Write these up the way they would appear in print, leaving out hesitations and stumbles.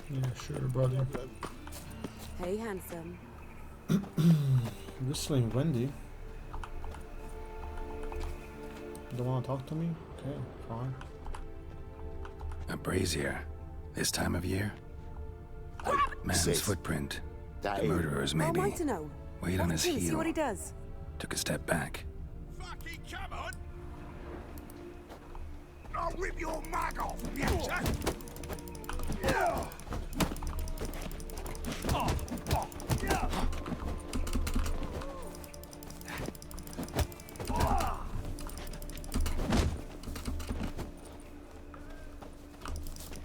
Yeah, sure, buddy. Hey, handsome. Whistling Wendy. Don't want to talk to me? Okay, fine. A brazier. This time of year? Man's footprint. The murderer's maybe. How am I to know? Weight on his heel. See what he does. Took a step back. Fucking come on! I'll rip your mug off, you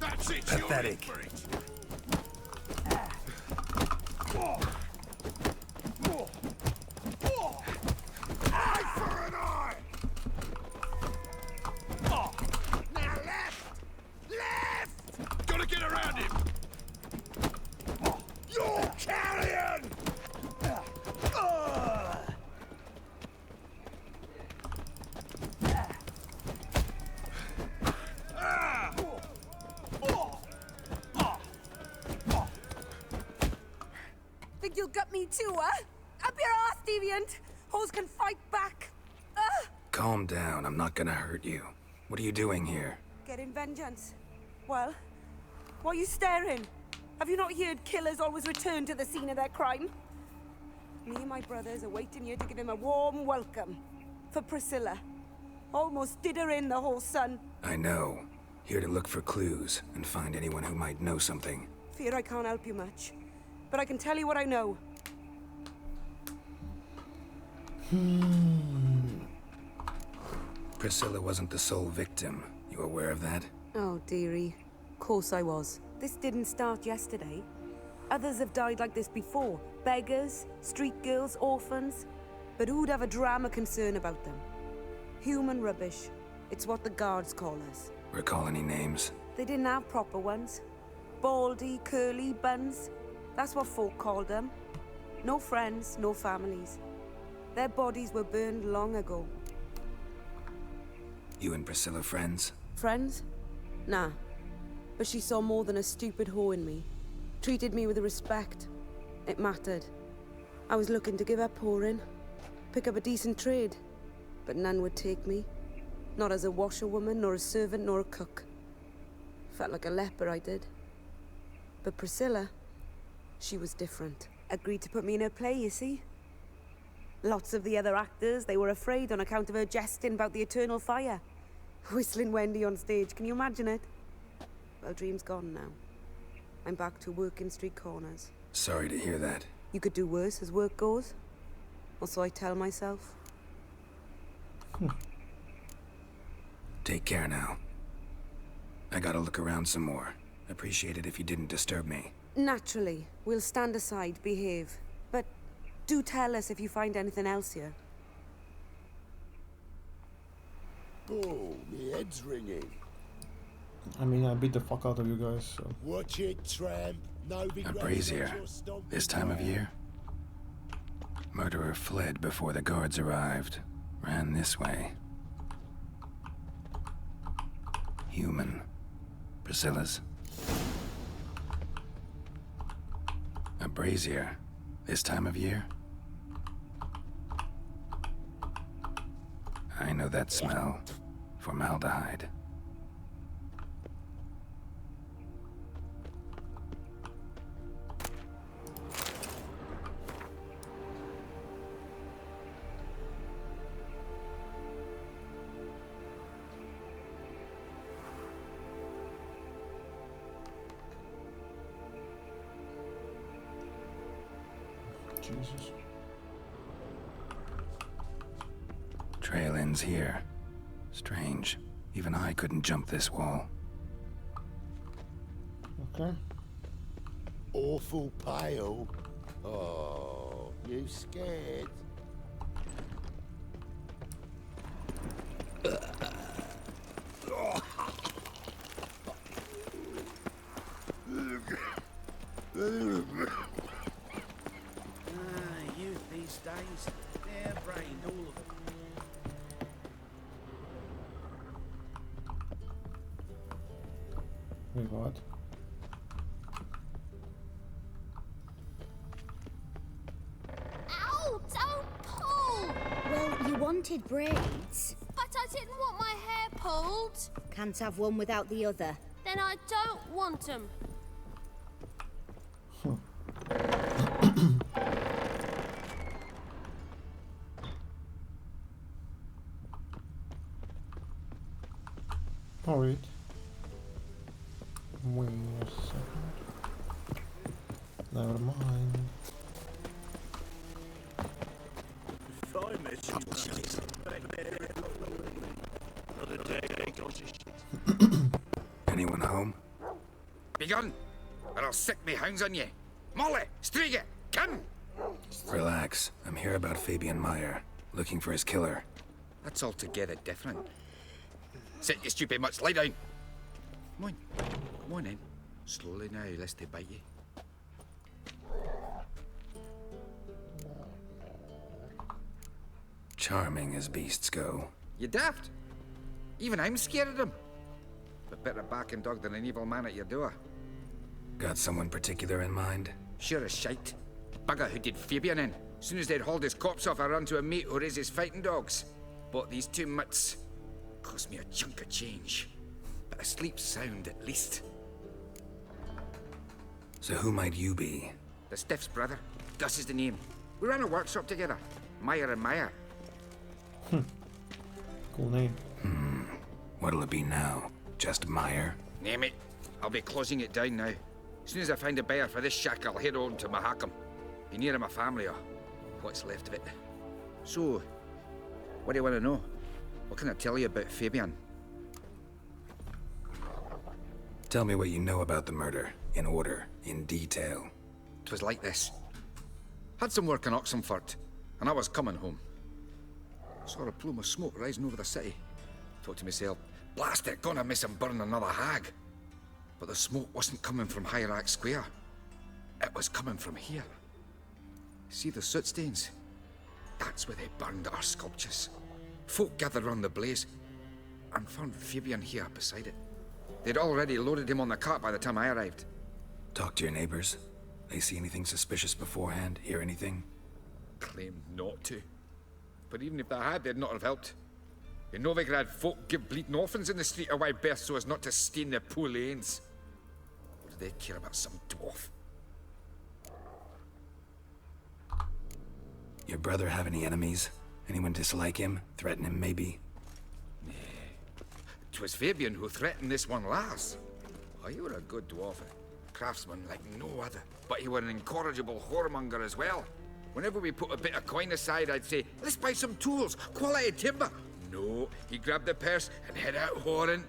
That's it, pathetic. You're in for it. Eye for an eye! Now left! Left! Gotta get around him! You're carrion! Think you'll gut me too, huh? Up your ass, deviant! Hoes can fight back! Calm down, I'm not gonna hurt you. What are you doing here? Getting vengeance. Well, why are you staring? Have you not heard killers always return to the scene of their crime? Me and my brothers are waiting here to give him a warm welcome. For Pricilla. Almost did her in, the whole son. I know. Here to look for clues and find anyone who might know something. Fear I can't help you much. But I can tell you what I know. Pricilla wasn't the sole victim. You aware of that? Oh, dearie. Course I was. This didn't start yesterday. Others have died like this before. Beggars, street girls, orphans. But who'd have a drama concern about them? Human rubbish. It's what the guards call us. Recall any names? They didn't have proper ones. Baldy, curly, buns. That's what folk called them. No friends, no families. Their bodies were burned long ago. You and Pricilla friends? Friends? Nah. But she saw more than a stupid whore in me. Treated me with respect. It mattered. I was looking to give up whoring. Pick up a decent trade. But none would take me. Not as a washerwoman, nor a servant, nor a cook. Felt like a leper, I did. But Pricilla, she was different. Agreed to put me in her play, you see? Lots of the other actors, they were afraid on account of her jesting about the eternal fire. Whistling Wendy on stage, can you imagine it? Well, dream's gone now. I'm back to working street corners. Sorry to hear that. You could do worse as work goes. Or so I tell myself. Take care now. I gotta look around some more. Appreciate it if you didn't disturb me. Naturally, we'll stand aside, behave. But do tell us if you find anything else here. Oh, my head's ringing. I mean, I beat the fuck out of you guys, so... Watch it, tramp. No big A brazier. This time of year? Murderer fled before the guards arrived. Ran this way. Human. Priscilla's. A brazier. This time of year? I know that smell. Formaldehyde. Jesus. Trail ends here. Strange. Even I couldn't jump this wall. Okay. Awful pale. Oh, you scared? Youth these days, they're brained, all of them. Wait, what? wanted braids. But I didn't want my hair pulled. Can't have one without the other. Then I don't want them. Alright. Wait a second. Never mind. Anyone home? Begun, or I'll sick me hounds on you. Molly, Striga, come! Relax. I'm here about Fabian Meyer, looking for his killer. That's altogether different. Sit, you stupid mutts, lie down. Come on in. Slowly now, lest they bite you. Charming as beasts go. You daft? Even I'm scared of them. But better barking dog than an evil man at your door. Got someone particular in mind? Sure as shite. Bugger who did Fabian in. Soon as they'd hauled his corpse off, I ran to a mate who raises fighting dogs. Bought these 2 mutts. Cost me a chunk of change. But I sleep sound at least. So who might you be? The Stiff's brother. Gus is the name. We ran a workshop together. Meyer and Meyer. Cool name. What'll it be now? Just Meyer? Name it. I'll be closing it down now. As soon as I find a buyer for this shack, I'll head on to Mahakam. Be near my family or what's left of it. So, what do you want to know? What can I tell you about Fabian? Tell me what you know about the murder, in order, in detail. 'Twas like this. Had some work in Oxenford, and I was coming home. Saw a plume of smoke rising over the city. Thought to myself, blast it, gonna miss him burn another hag. But the smoke wasn't coming from Hierarch Square. It was coming from here. See the soot stains? That's where they burned our sculptures. Folk gathered round the blaze and found Fabian here beside it. They'd already loaded him on the cart by the time I arrived. Talk to your neighbors. They see anything suspicious beforehand? Hear anything? Claimed not to. But even if they had, they'd not have helped. In Novigrad, folk give bleeding orphans in the street a wide berth so as not to stain their poor lanes. What do they care about some dwarf? Your brother have any enemies? Anyone dislike him? Threaten him, maybe? 'Twas Fabian who threatened this one last. Oh, you were a good dwarf, a craftsman like no other. But you were an incorrigible whoremonger as well. Whenever we put a bit of coin aside, I'd say, let's buy some tools, quality timber. No, he grabbed the purse and head out whoring.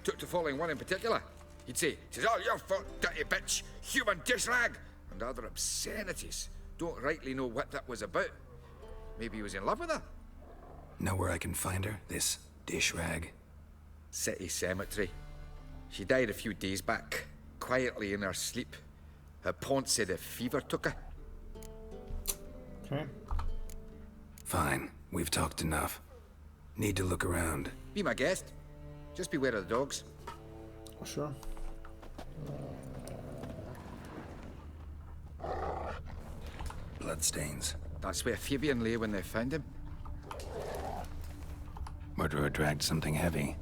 Took to following one in particular. He'd say, "'Tis all your fault, dirty bitch, human dish rag," and other obscenities. Don't rightly know what that was about. Maybe he was in love with her. Know where I can find her? This dish rag? City cemetery. She died a few days back, quietly in her sleep. Her pont said a fever took her. Okay. Fine. We've talked enough. Need to look around. Be my guest. Just beware of the dogs. Sure. Bloodstains. That's where Fabian lay when they found him. Murderer dragged something heavy.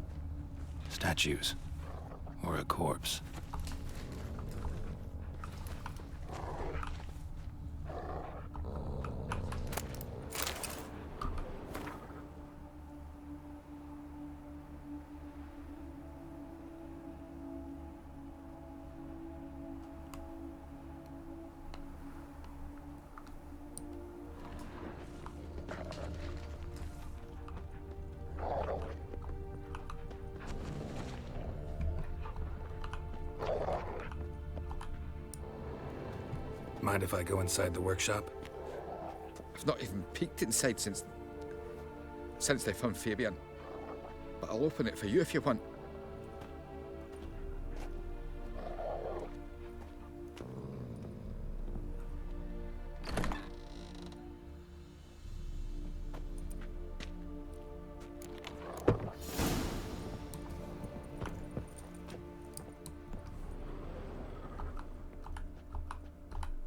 Statues. Or a corpse. Mind if I go inside the workshop? I've not even peeked inside since they found Fabian. But I'll open it for you if you want.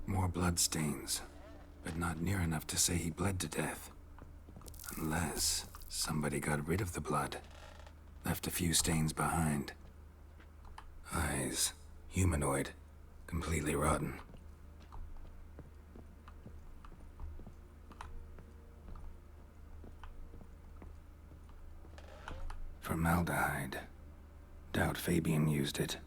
More bloodstains, but not near enough to say he bled to death. Unless somebody got rid of the blood. Left a few stains behind. Eyes. Humanoid. Completely rotten. Formaldehyde. Doubt Fabian used it.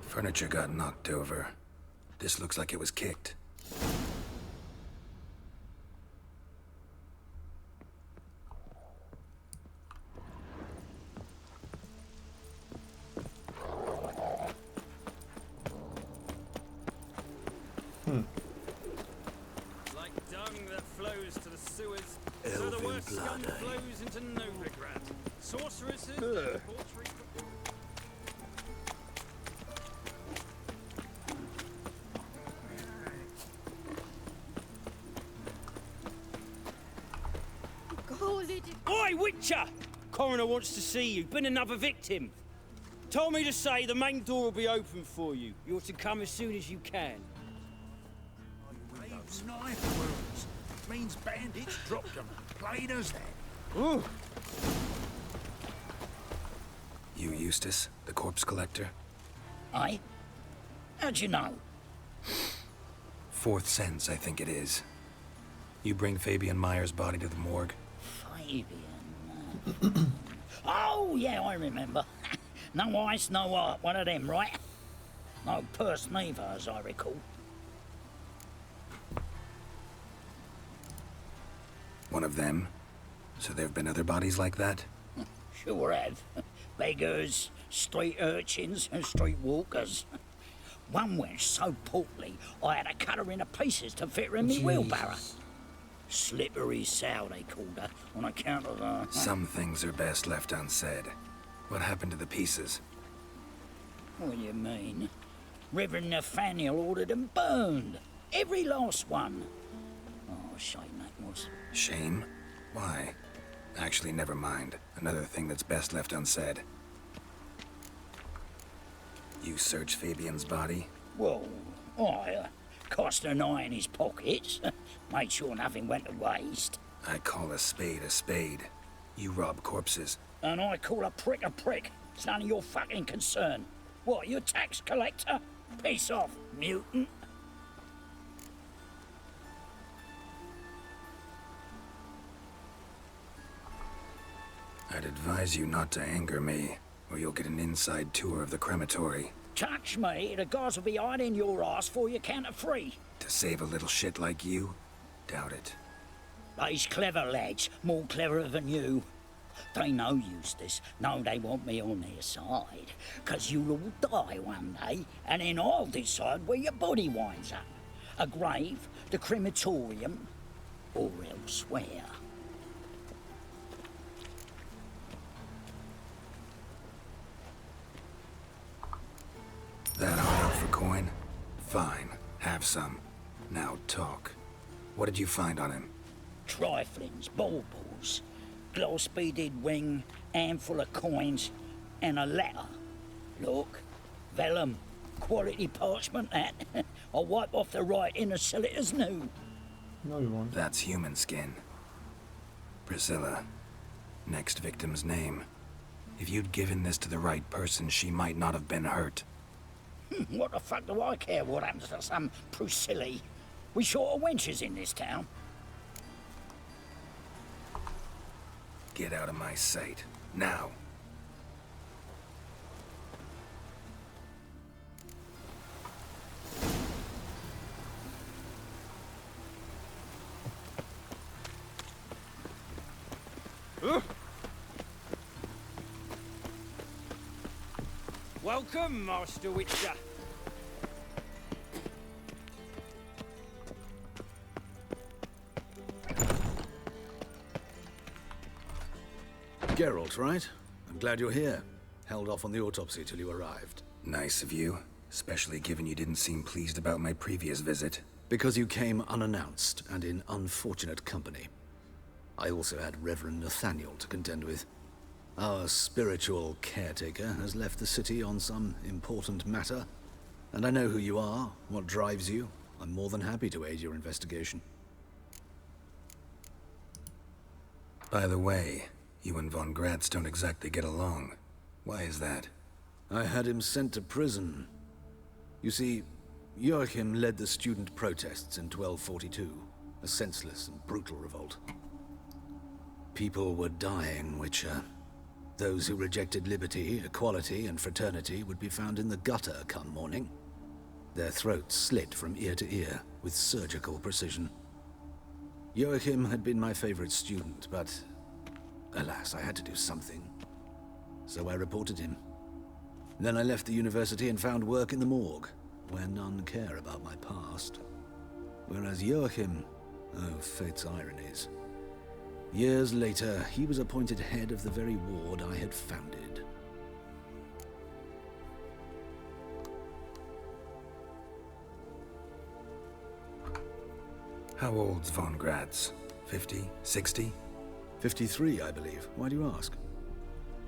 Furniture got knocked over. This looks like it was kicked. Like dung that flows to the sewers, so the worst scum flows into Novigrad. Sorceresses, debauchery... Oi, Witcher! Coroner wants to see you. Been another victim. Told me to say the main door will be open for you. You're to come as soon as you can. Those knife wounds means bandits dropped them. Plain as that. Ooh. You Eustace, the corpse collector? Aye? How'd you know? Fourth sense, I think it is. You bring Fabian Meyer's body to the morgue? Fabian. Oh, yeah, I remember. No eyes, no heart, one of them, right? No purse neither, as I recall. One of them? So there have been other bodies like that? Sure have. Beggars, street urchins, and street walkers. One wench so portly, I had to cut her into pieces to fit her in me wheelbarrow. Slippery sow, they called her, on account of her. Some things are best left unsaid. What happened to the pieces? What do you mean? Reverend Nathaniel ordered them burned. Every last one. Oh, shame that was. Shame? Why? Actually, never mind. Another thing that's best left unsaid. You searched Fabian's body? Well, I cast an eye in his pockets. Made sure nothing went to waste. I call a spade a spade. You rob corpses. And I call a prick a prick. It's none of your fucking concern. What, you a tax collector? Piss off, mutant. I'd advise you not to anger me, or you'll get an inside tour of the crematory. Touch me, the guards will be hiding your ass for you count of three. To save a little shit like you? Doubt it. These clever lads, more cleverer than you. They know Eustace, know they want me on their side. 'Cause you'll all die one day, and then I'll decide where your body winds up. A grave, the crematorium, or elsewhere. That hard out for coin? Fine, have some. Now talk. What did you find on him? Triflings, baubles, gloss-beaded ring, handful of coins, and a letter. Look, vellum, quality parchment that. I'll wipe off the writing and sell it as new. No, you won't. That's human skin. Pricilla. Next victim's name. If you'd given this to the right person, she might not have been hurt. What the fuck do I care what happens to some Pricilla? We short of wenches in this town. Get out of my sight. Now. Welcome, Master Witcher. Geralt, right? I'm glad you're here. Held off on the autopsy till you arrived. Nice of you, especially given you didn't seem pleased about my previous visit. Because you came unannounced and in unfortunate company. I also had Reverend Nathaniel to contend with. Our spiritual caretaker has left the city on some important matter. And I know who you are, what drives you. I'm more than happy to aid your investigation. By the way, you and von Gratz don't exactly get along. Why is that? I had him sent to prison. You see, Joachim led the student protests in 1242, a senseless and brutal revolt. People were dying, Witcher. Those who rejected liberty, equality, and fraternity would be found in the gutter come morning. Their throats slit from ear to ear, with surgical precision. Joachim had been my favorite student, but alas, I had to do something. So I reported him. Then I left the university and found work in the morgue, where none care about my past. Whereas Joachim, oh, fate's ironies. Years later, he was appointed head of the very ward I had founded. How old's von Gratz? 50? 60? 53, I believe. Why do you ask?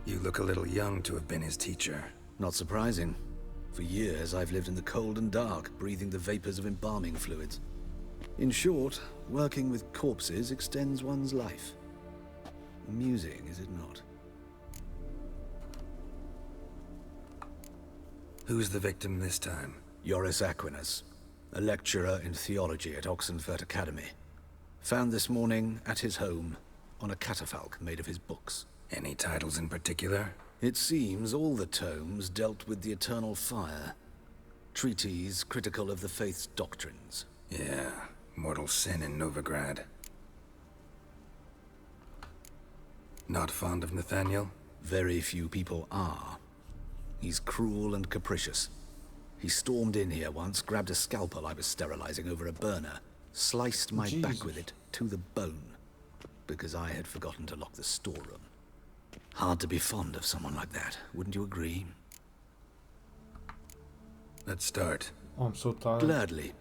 You look a little young to have been his teacher. Not surprising. For years, I've lived in the cold and dark, breathing the vapors of embalming fluids. In short, working with corpses extends one's life. Amusing, is it not? Who's the victim this time? Joris Aquinas, a lecturer in theology at Oxenfurt Academy. Found this morning at his home on a catafalque made of his books. Any titles in particular? It seems all the tomes dealt with the eternal fire. Treatises critical of the faith's doctrines. Yeah, mortal sin in Novigrad. Not fond of Nathaniel? Very few people are. He's cruel and capricious. He stormed in here once, grabbed a scalpel I was sterilizing over a burner, sliced my back with it to the bone, because I had forgotten to lock the storeroom. Hard to be fond of someone like that, wouldn't you agree? Let's start. Oh, I'm so tired. Gladly.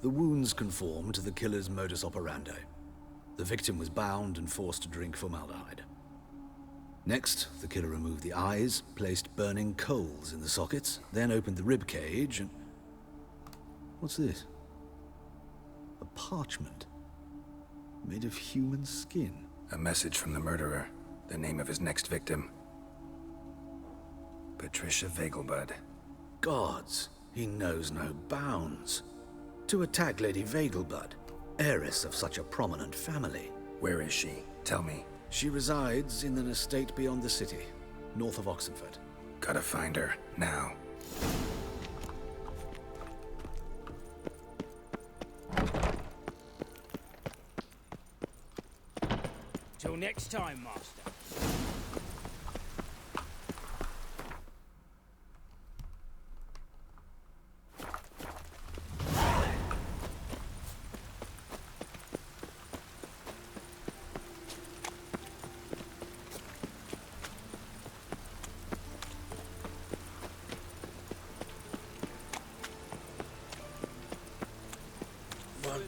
The wounds conform to the killer's modus operandi. The victim was bound and forced to drink formaldehyde. Next, the killer removed the eyes, placed burning coals in the sockets, then opened the rib cage and... What's this? A parchment. Made of human skin. A message from the murderer. The name of his next victim. Pricilla Vegelbud. Gods, he knows no bounds. To attack Lady Vegelbud, heiress of such a prominent family. Where is she? Tell me. She resides in an estate beyond the city, north of Oxenfurt. Gotta find her, now. Till next time, Master.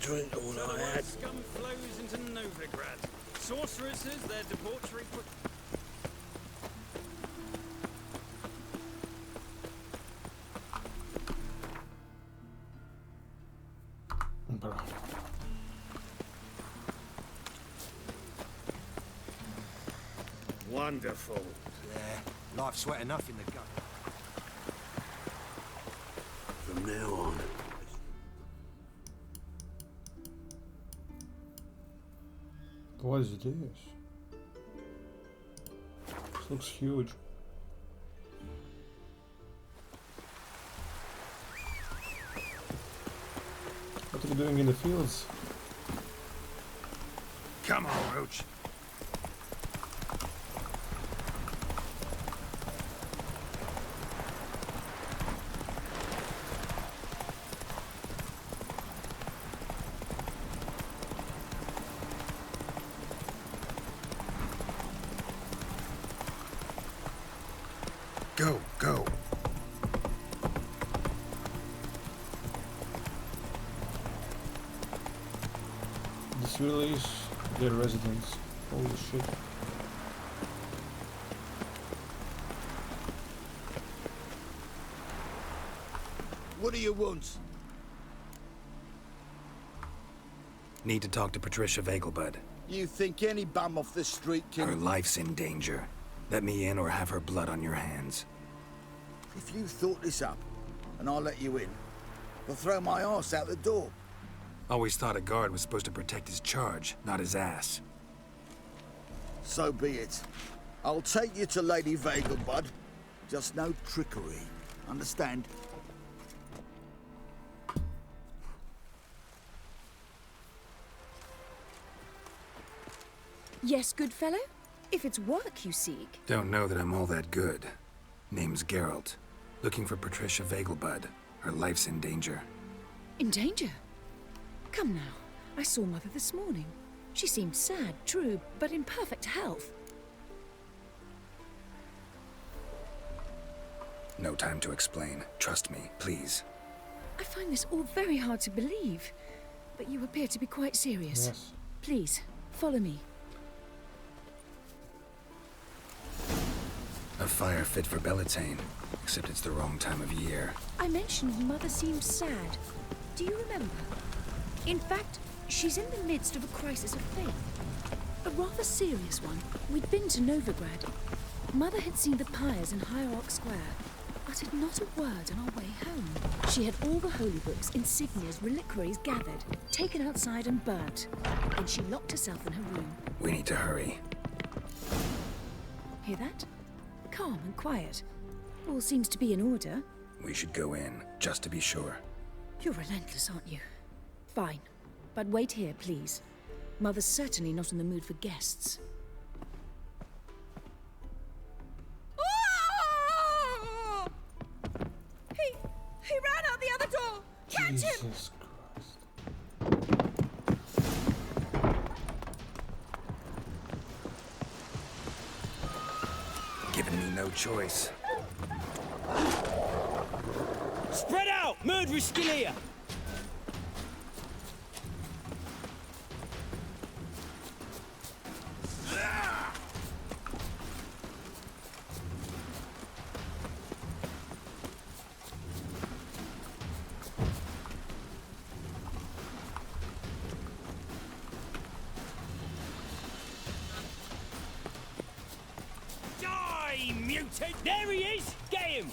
Drink all I had. Scum flows into Novigrad. Sorceresses, their debauchery put... Wonderful. Yeah, life's wet enough in the gut. From now on, What is this? This looks huge. What are you doing in the fields? Come on, Roach. Go, go. This really is their residence. Holy shit. What do you want? Need to talk to Patricia Vegelbud. You think any bum off the street can... Her life's in danger. Let me in or have her blood on your hands. If you thought this up, and I'll let you in, I'll throw my arse out the door. Always thought a guard was supposed to protect his charge, not his ass. So be it. I'll take you to Lady Vegelbud. Just no trickery. Understand? Yes, good fellow? If it's work you seek. Don't know that I'm all that good. Name's Geralt. Looking for Patricia Vegelbud. Her life's in danger. In danger? Come now. I saw Mother this morning. She seemed sad, true, but in perfect health. No time to explain. Trust me, please. I find this all very hard to believe, but you appear to be quite serious. Yes. Please, follow me. A fire fit for Bellatane, except it's the wrong time of year. I mentioned Mother seemed sad. Do you remember? In fact, she's in the midst of a crisis of faith. A rather serious one. We'd been to Novigrad. Mother had seen the pyres in Hierarch Square, uttered not a word on our way home. She had all the holy books, insignias, reliquaries gathered, taken outside and burnt. Then she locked herself in her room. We need to hurry. Hear that? Calm and quiet. All seems to be in order. We should go in, just to be sure. You're relentless, aren't you? Fine. But wait here, please. Mother's certainly not in the mood for guests. He ran out the other door! Catch him! Jesus Christ. Giving me no choice. Spread out! Murderous skill here! Die, mutant! There he is! Get him!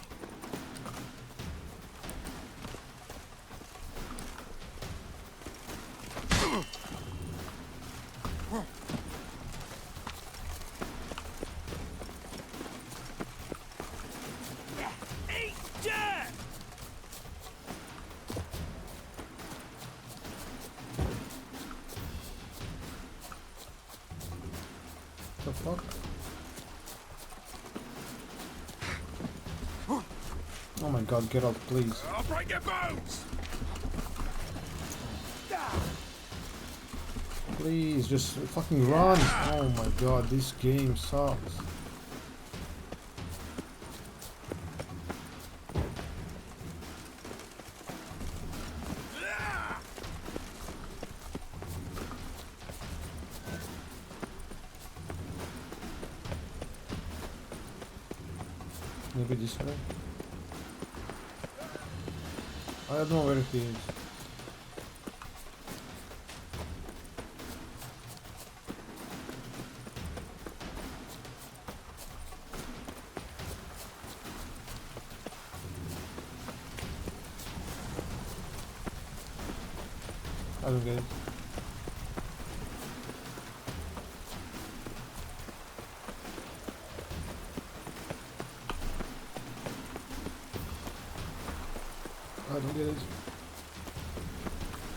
Eat dirt! The fuck? Oh my god, get out, please. I'll break your bones! Please, just fucking run! Oh my god, this game sucks. Maybe this way? I don't know where he is. I don't get it. I don't get it.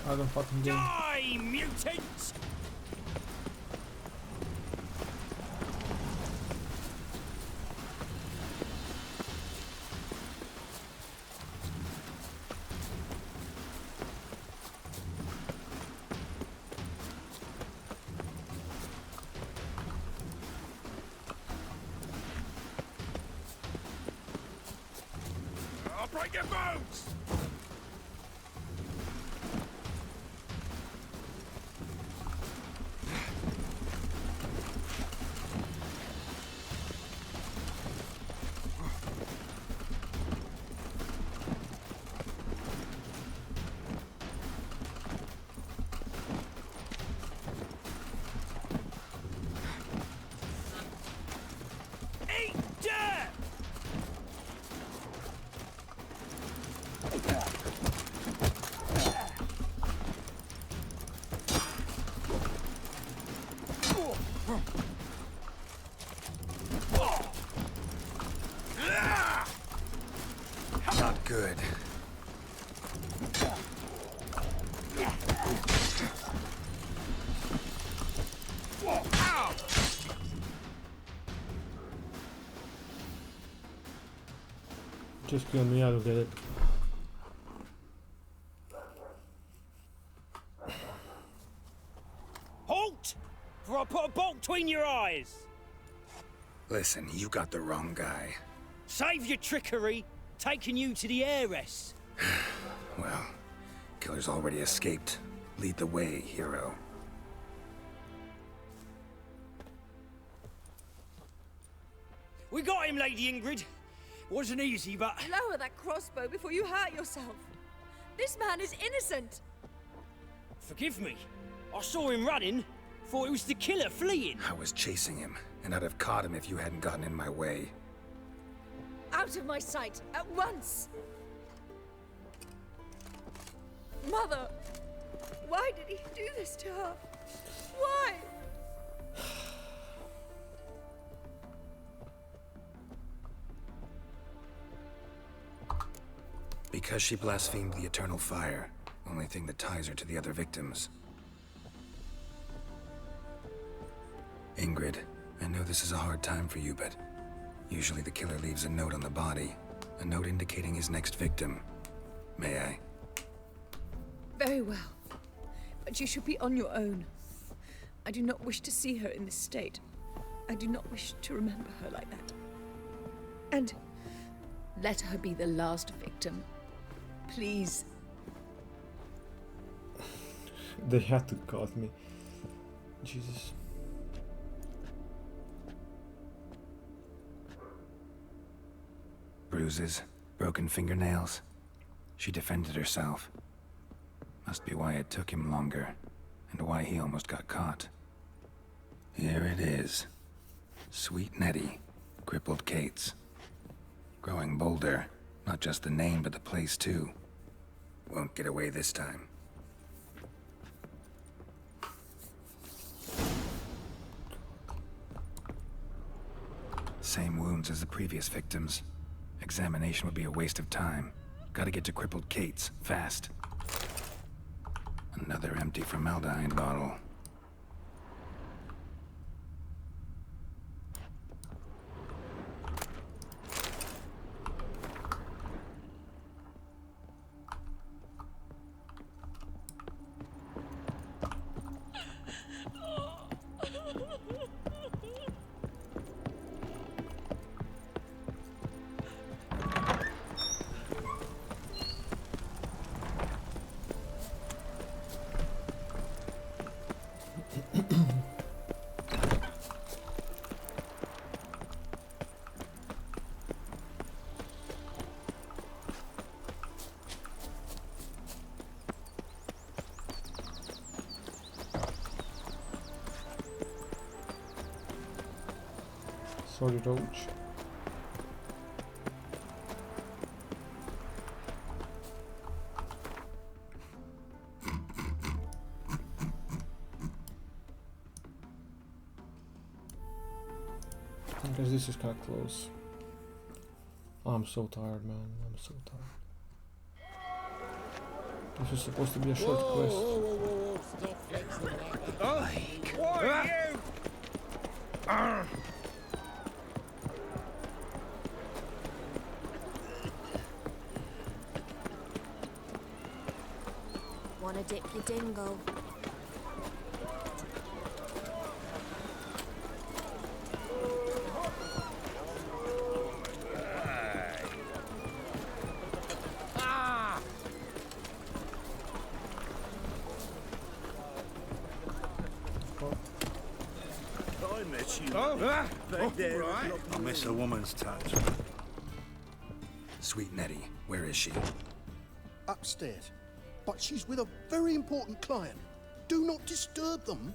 I don't fucking get it. Die, mutant! I'll break your bones! good. Just kill me, I don't get it. Halt! For I put a bolt between your eyes! Listen, you got the wrong guy. Save your trickery, taking you to the heiress. Well, killer's already escaped. Lead the way, hero. We got him, Lady Ingrid. Wasn't easy, but... Lower that crossbow before you hurt yourself. This man is innocent. Forgive me. I saw him running. Thought it was the killer fleeing. I was chasing him, and I'd have caught him if you hadn't gotten in my way. Out of my sight, at once! Mother! Why did he do this to her? Why? Because she blasphemed the eternal fire. Only thing that ties her to the other victims. Ingrid, I know this is a hard time for you, but usually the killer leaves a note on the body. A note indicating his next victim. May I? Very well. But you should be on your own. I do not wish to see her in this state. I do not wish to remember her like that. And let her be the last victim. Please. They had to cut me. Jesus. Bruises, broken fingernails. She defended herself. Must be why it took him longer, and why he almost got caught. Here it is. Sweet Nettie, crippled Kate's. Growing bolder, not just the name, but the place too. Won't get away this time. Same wounds as the previous victims. Examination would be a waste of time. Gotta get to crippled Kate's, fast. Another empty formaldehyde bottle. Sorry, Roach. I guess this is kind of close. I'm so tired, man. I'm so tired. This is supposed to be a short quest. Whoa, stop flexing that. What are you? Wanna dip your dingle? I miss a woman's touch. Sweet Nettie, where is she? Upstairs. But she's with a very important client. Do not disturb them.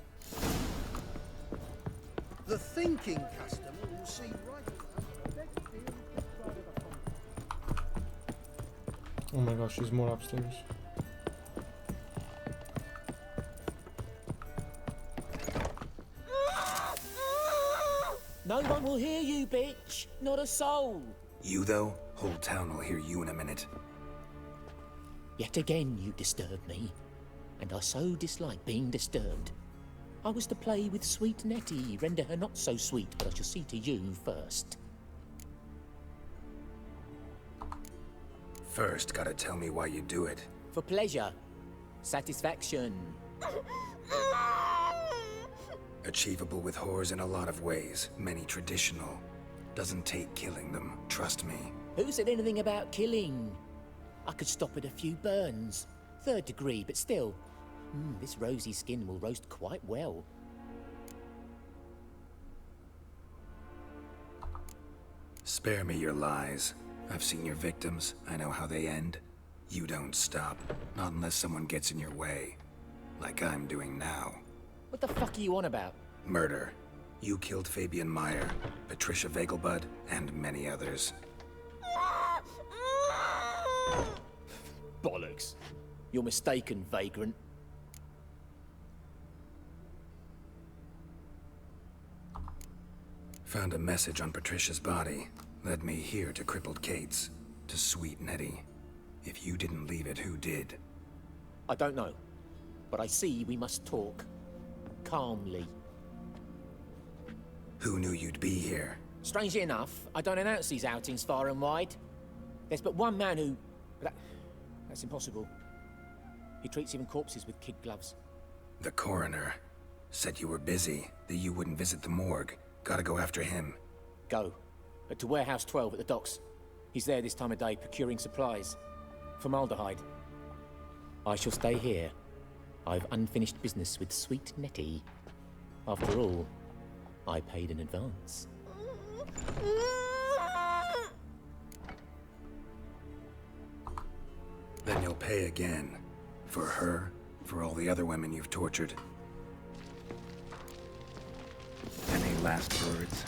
The thinking customer will see right. Oh my gosh, she's more upstairs. No one will hear you, bitch. Not a soul. You, though? Whole town will hear you in a minute. Yet again you disturb me, and I so dislike being disturbed. I was to play with sweet Nettie, render her not so sweet, but I shall see to you first. First, gotta tell me why you do it. For pleasure. Satisfaction. Achievable with whores in a lot of ways, many traditional. Doesn't take killing them, trust me. Who said anything about killing? I could stop at a few burns. 3rd degree, but still. This rosy skin will roast quite well. Spare me your lies. I've seen your victims. I know how they end. You don't stop. Not unless someone gets in your way. Like I'm doing now. What the fuck are you on about? Murder. You killed Fabian Meyer, Patricia Vegelbud, and many others. Bollocks. You're mistaken, vagrant. Found a message on Patricia's body. Led me here to crippled Kate's. To sweet Nettie. If you didn't leave it, who did? I don't know. But I see we must talk. Calmly. Who knew you'd be here? Strangely enough, I don't announce these outings far and wide. There's but one man who... That's impossible. He treats even corpses with kid gloves. The coroner. Said you were busy, that you wouldn't visit the morgue. Gotta go after him. Go. To Warehouse 12 at the docks. He's there this time of day, procuring supplies. Formaldehyde. I shall stay here. I've unfinished business with sweet Nettie. After all, I paid in advance. Then you'll pay again. For her, for all the other women you've tortured. Any last words?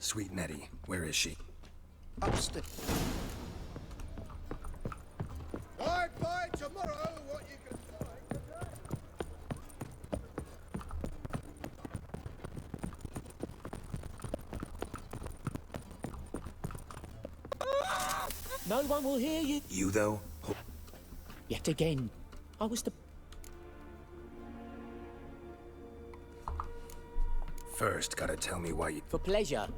Sweet Nettie, where is she? Upstairs. Bye tomorrow, what you can find today. No one will hear you. You, though? Yet again, I was the... First, gotta tell me why you... For pleasure.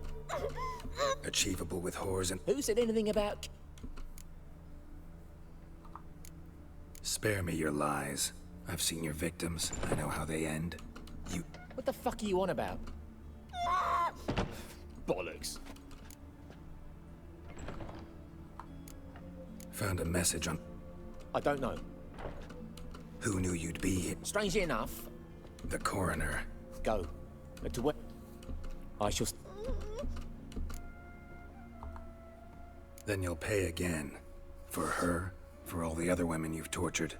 Achievable with whores and... Who said anything about... Spare me your lies. I've seen your victims. I know how they end. You... What the fuck are you on about? Bollocks. Found a message on... I don't know. Who knew you'd be here? Strangely enough... The coroner. Go. To where... I shall... Then you'll pay again. For her, for all the other women you've tortured.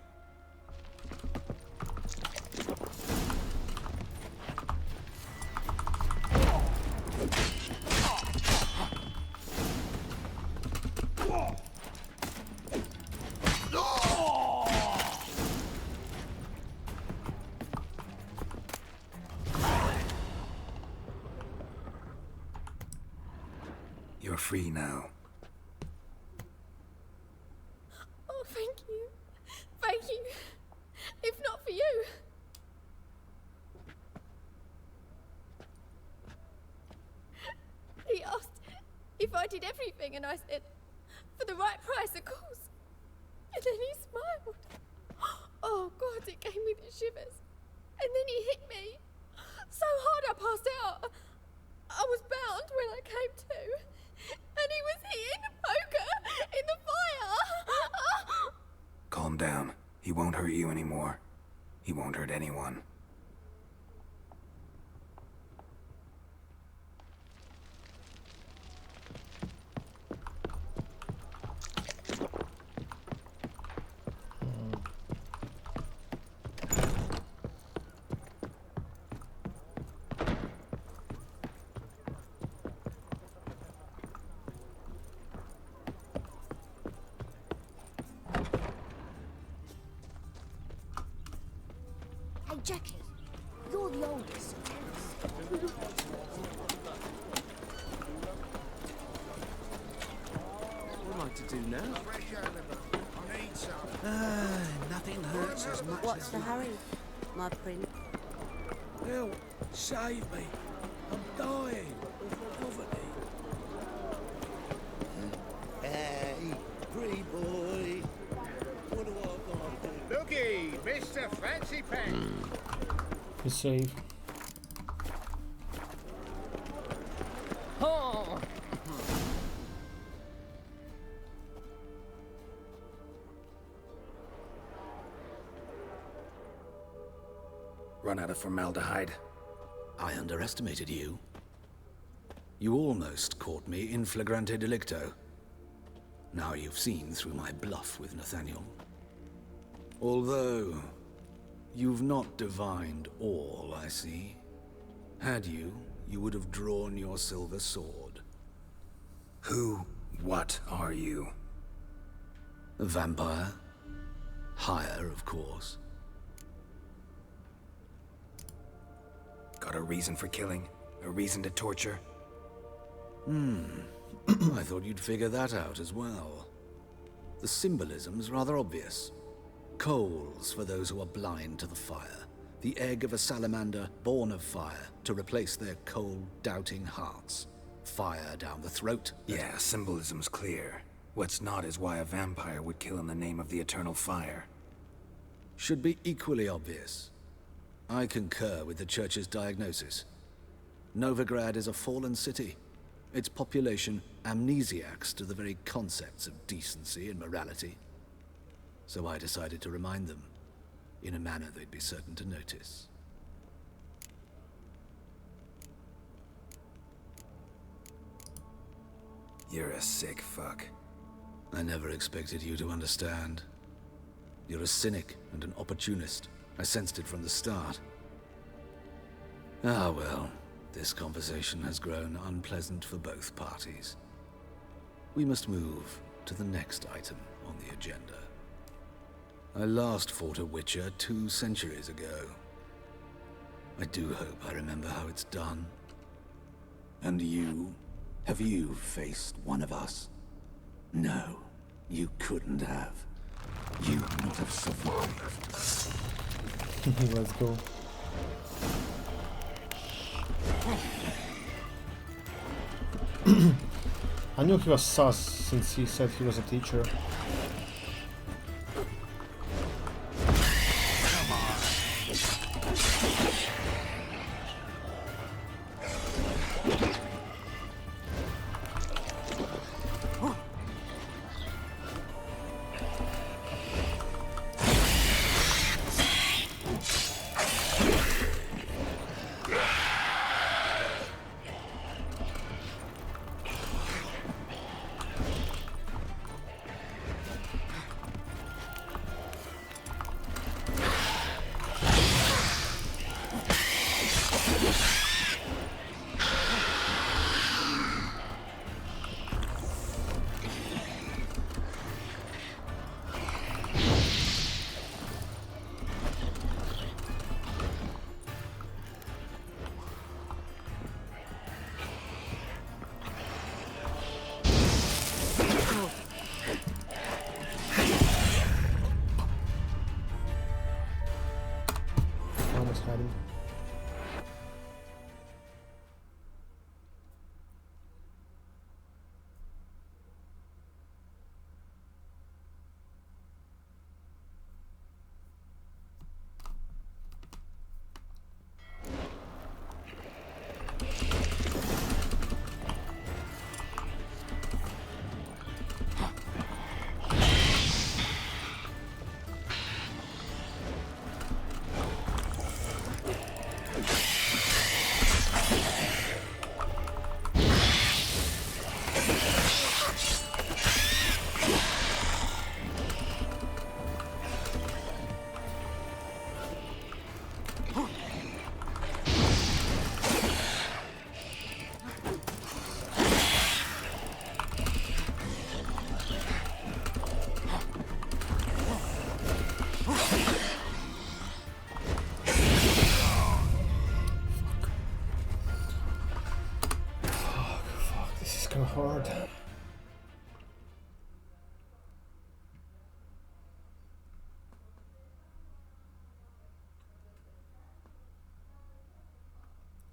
You're free now. Oh, thank you. Thank you. If not for you. He asked if I did everything, and I said, for the right price, of course. And then he smiled. Oh, God, it gave me the shivers. And then he hit me so hard I passed out. I was bound when I came to. And he was hitting the poker in the fire. Calm down. He won't hurt you anymore. He won't hurt anyone. Jackie, you're the oldest, so tell us. What am I to do now? Nothing hurts as much What's as the hurry, my prince? Help! Save me! I'm dying of poverty. Hey, pretty boy. What do I got to do? Looky, Mr. Fancy Pants. He's safe. Oh. Run out of formaldehyde. I underestimated you. You almost caught me in flagrante delicto. Now you've seen through my bluff with Nathaniel. Although, you've not divined all, I see. Had you, you would have drawn your silver sword. What are you? A vampire. Higher, of course. Got a reason for killing? A reason to torture? I thought you'd figure that out as well. The symbolism's rather obvious. Coals for those who are blind to the fire. The egg of a salamander born of fire to replace their cold, doubting hearts. Fire down the throat. Yeah, symbolism's clear. What's not is why a vampire would kill in the name of the eternal fire. Should be equally obvious. I concur with the Church's diagnosis. Novigrad is a fallen city. Its population amnesiacs to the very concepts of decency and morality. So I decided to remind them, in a manner they'd be certain to notice. You're a sick fuck. I never expected you to understand. You're a cynic and an opportunist. I sensed it from the start. Ah well, this conversation has grown unpleasant for both parties. We must move to the next item on the agenda. I last fought a Witcher 2 centuries ago. I do hope I remember how it's done. And you? Have you faced one of us? No, you couldn't have. You would not have survived. Let's go. I knew he was sus since he said he was a teacher.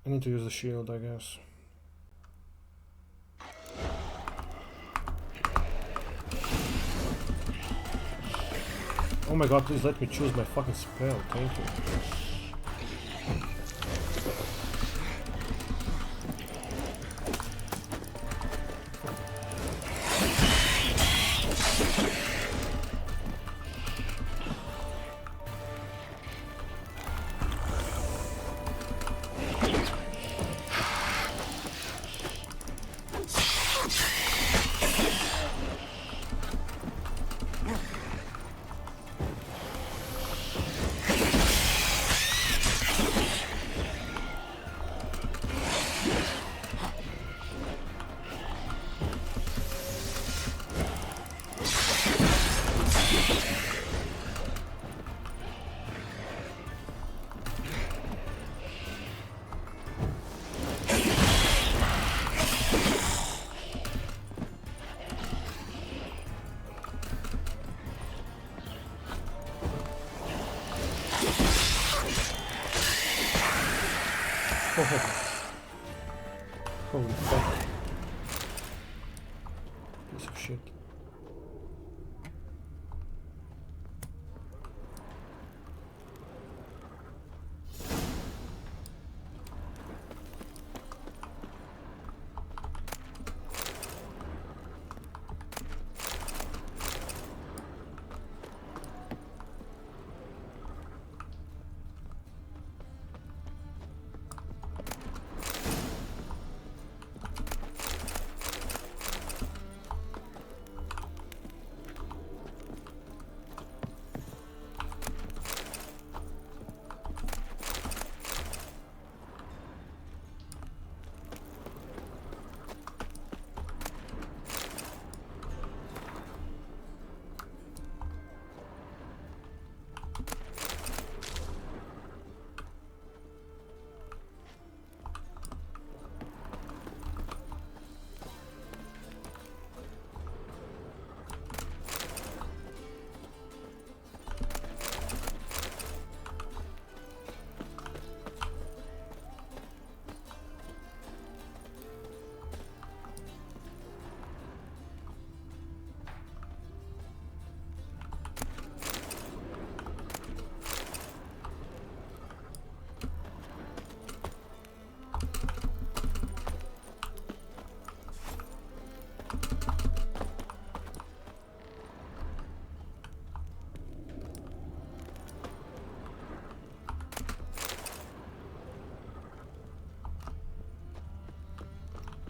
I need to use the shield, I guess. Oh my god, please let me choose my fucking spell, thank you. Holy fuck. Piece of shit.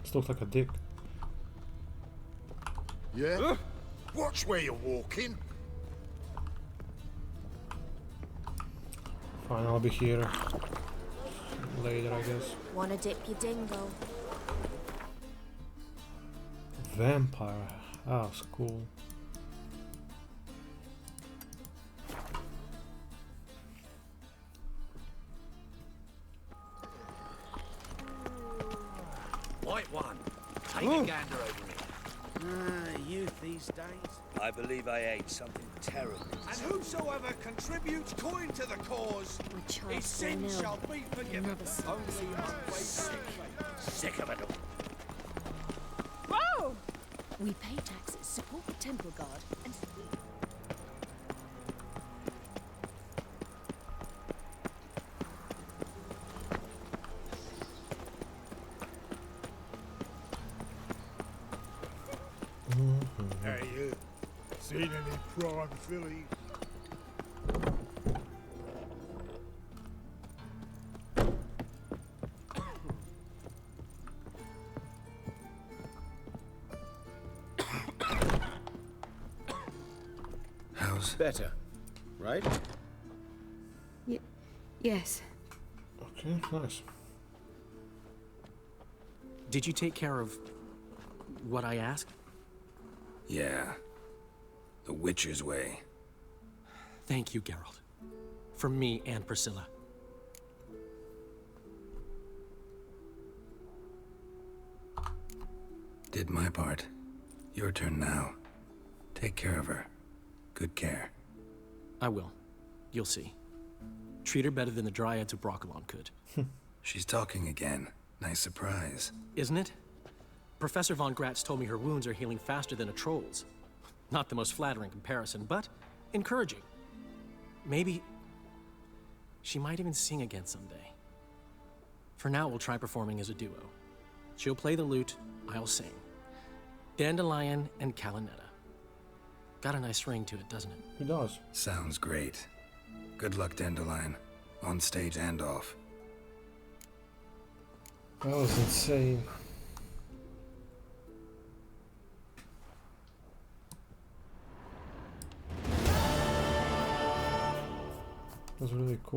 This looks like a dick. Yeah? Watch where you're walking. Fine, I'll be here later, I guess. Wanna dip your dingle? Vampire house, cool. White one, take a gander over here. Youth these days. I believe I ate something terrible. And whosoever contributes coin to the cause, his sin shall be forgiven. Only ungrateful. Sick of it all. Whoa! We pay taxes, support the temple guard, and Hey, you. Seen any prime fillies? How's better, right? Yes. Okay, nice. Did you take care of what I asked? Yeah. The Witcher's way. Thank you, Geralt. From me and Pricilla. Did my part. Your turn now. Take care of her. Good care. I will. You'll see. Treat her better than the Dryads of Broccolon could. She's talking again. Nice surprise. Isn't it? Professor von Gratz told me her wounds are healing faster than a troll's. Not the most flattering comparison, but encouraging. Maybe she might even sing again someday. For now, we'll try performing as a duo. She'll play the lute, I'll sing. Dandelion and Calinetta. Got a nice ring to it, doesn't it? It does. Sounds great. Good luck, Dandelion. On stage and off. That was insane. That was really cool.